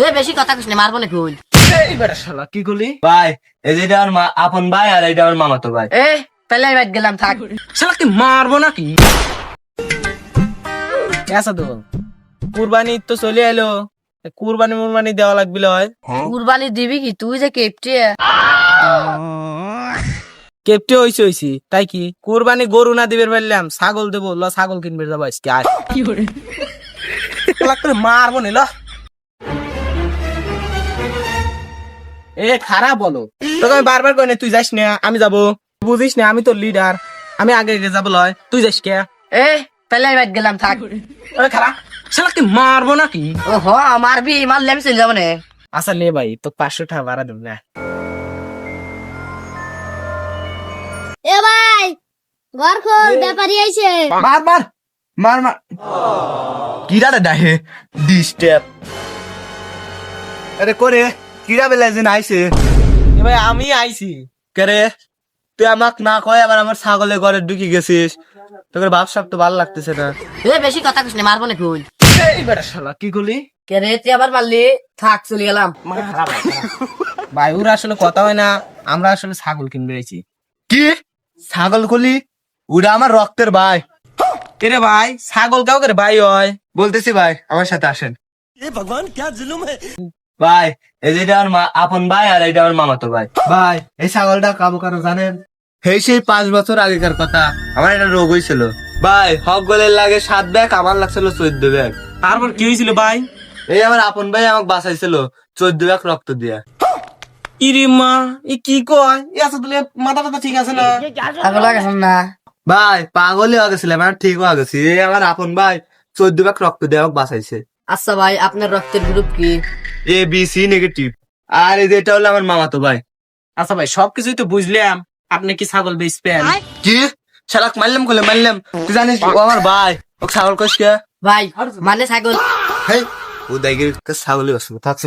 এ বেশি কথা কইছ না, মারবো না কই। এই বেটা শালা কি করলি? ভাই এই যে এটা আমার আপন ভাই আর এটা আমার মামাতো ভাই। এ তাহলে আমি বাদ গেলাম, থাক। শালা কি মারবো নাকি? কেসা তো কুরবানি তো চলে এলো, কুরবানি মুরবানি দেওয়া লাগবে লয়। কুরবানি দিবি কি তুই যে কেপটে? কেপটে হইছি তাই কি কুরবানি গরু না দিবে বললাম, ছাগল দেবো, ল ছাগল কিনবে যাবো আজকে। আর শালা করে মারবো নি ল। এ খারাপ বলো তোকে আমি বারবার কই না তুই যাস না, আমি যাবো। বুঝিস না আমি তোর লিডার, আমি আগে আগে যাবো লয়, তুই যাস কে? এ তাহলে আমি বাদ গেলাম, থাক। ওই খারাপ শালা কি মারবো নাকি? ও হ মারবি, মারলে আমি চলে যাবো না। আচ্ছা নে ভাই তো 500 টাকা ভাড়া দেব না। এ ভাই ঘর খোল, ব্যাপারী আইছে। মার মার মার মার কিরা রে ডাহে ডিস্টার্ব। আরে করে কিরা বেলা যে আইছে? এ ভাই আমি আইছি। করে তুই আমাক না কয় আবার আমার ছাগলের ঘরে ঢুকে গেছিস, তোর বাপ সাপ তো ভালো লাগতেছে না। এ বেশি কথা কইছ না, মারবো না কই। এই বেটা শালা কি করলি? কে রে তুই আবার মারলি? থাক, চলে গেলাম। ভাই ওরা আসলে কথা হয় না, আমরা আসলে ছাগল কিনবে আইছি। কি ছাগল কলি? ওরা আমার রক্তের ভাই। এরে ভাই ছাগল কাউ করে ভাই হয়? বলতেছি ভাই আমার সাথে আসেন। ভাই এই যে এটা আমার আপন ভাই আর এটা আমার মামাতো ভাই। ভাই এই ছাগলটা কাবু কারো জানেন? সেই 5 বছর আগেকার কথা, আমার একটা রোগ হয়েছিল ভাই। হক গলের লাগে 7 ব্যাগ, আমার লাগছিল 14 ব্যাগ। তারপর কি হয়েছিল ভাই? এই আমার আপন ভাই আমাকে বাঁচাইছিল 14 ব্যাগ রক্ত দিয়া। ইরে মা ই কি কয়? ই আছে তুলে মাথা টাথা ঠিক আছে না? ছাগল গেছেন না? ভাই পাগলই হয়ে গেছিলাম, আমার ঠিক হয়ে গেছি। এই আমার আপন ভাই 14 ব্যাগ রক্ত দিয়ে আমাকে বাঁচাইছে। আচ্ছা ভাই, আপনার রক্তের গ্রুপ কি? ABC negative. আর এই যে এটা হলো আমার মামাতো ভাই। আচ্ছা ভাই সবকিছুই তো বুঝলাম, আপনি কি ছাগল বেচবেন? কি শালাক মারলাম কলে মারলাম? তুই জানিস ও আমার ভাই, ও ছাগল কইস কে? ভাই মানে ছাগল। হেই ও দাইগির ছাগলই আছে, থাকছে